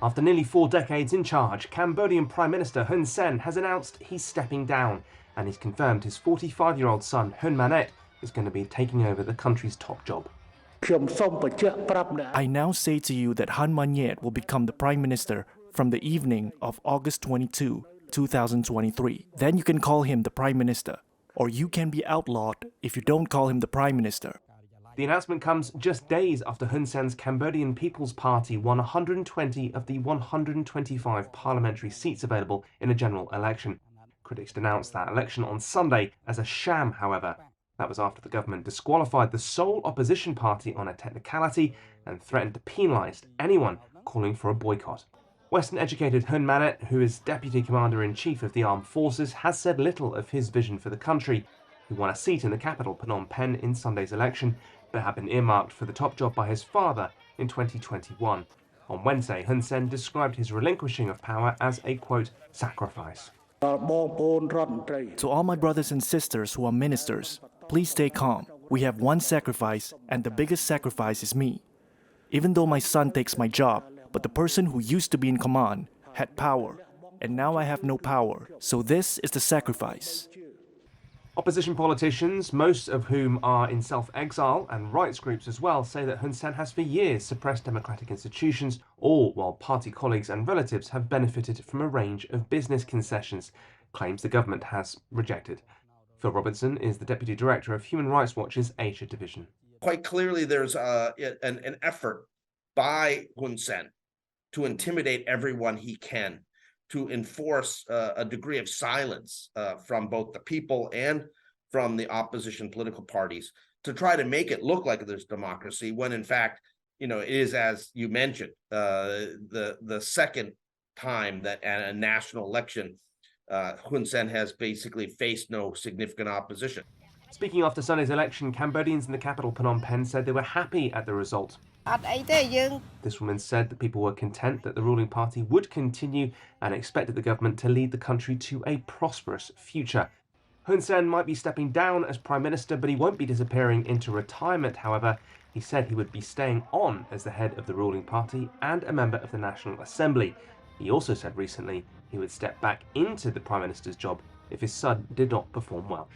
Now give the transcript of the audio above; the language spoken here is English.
After nearly 4 decades in charge, Cambodian Prime Minister Hun Sen has announced he's stepping down, and he's confirmed his 45-year-old son Hun Manet is going to be taking over the country's top job. I now say to you that Han Manet will become the Prime Minister from the evening of August 22, 2023. Then you can call him the Prime Minister, or you can be outlawed if you don't call him the Prime Minister. The announcement comes just days after Hun Sen's Cambodian People's Party won 120 of the 125 parliamentary seats available in a general election. Critics denounced that election on Sunday as a sham, however. That was after the government disqualified the sole opposition party on a technicality and threatened to penalise anyone calling for a boycott. Western-educated Hun Manet, who is Deputy Commander-in-Chief of the Armed Forces, has said little of his vision for the country. He won a seat in the capital, Phnom Penh, in Sunday's election, but had been earmarked for the top job by his father in 2021. On Wednesday, Hun Sen described his relinquishing of power as a, quote, sacrifice. To all my brothers and sisters who are ministers, please stay calm. We have one sacrifice, and the biggest sacrifice is me. Even though my son takes my job, but the person who used to be in command had power, and now I have no power, so this is the sacrifice. Opposition politicians, most of whom are in self-exile, and rights groups as well, say that Hun Sen has for years suppressed democratic institutions, all while party colleagues and relatives have benefited from a range of business concessions, claims the government has rejected. Phil Robertson is the Deputy Director of Human Rights Watch's Asia Division. Quite clearly, there's an effort by Hun Sen to intimidate everyone he can, to enforce a degree of silence from both the people and from the opposition political parties, to try to make it look like there's democracy, when in fact, it is, as you mentioned, the second time that at a national election, Hun Sen has basically faced no significant opposition. Speaking after Sunday's election, Cambodians in the capital Phnom Penh said they were happy at the result. This woman said that people were content that the ruling party would continue and expected the government to lead the country to a prosperous future. Hun Sen might be stepping down as Prime Minister, but he won't be disappearing into retirement, however. He said he would be staying on as the head of the ruling party and a member of the National Assembly. He also said recently he would step back into the Prime Minister's job if his son did not perform well.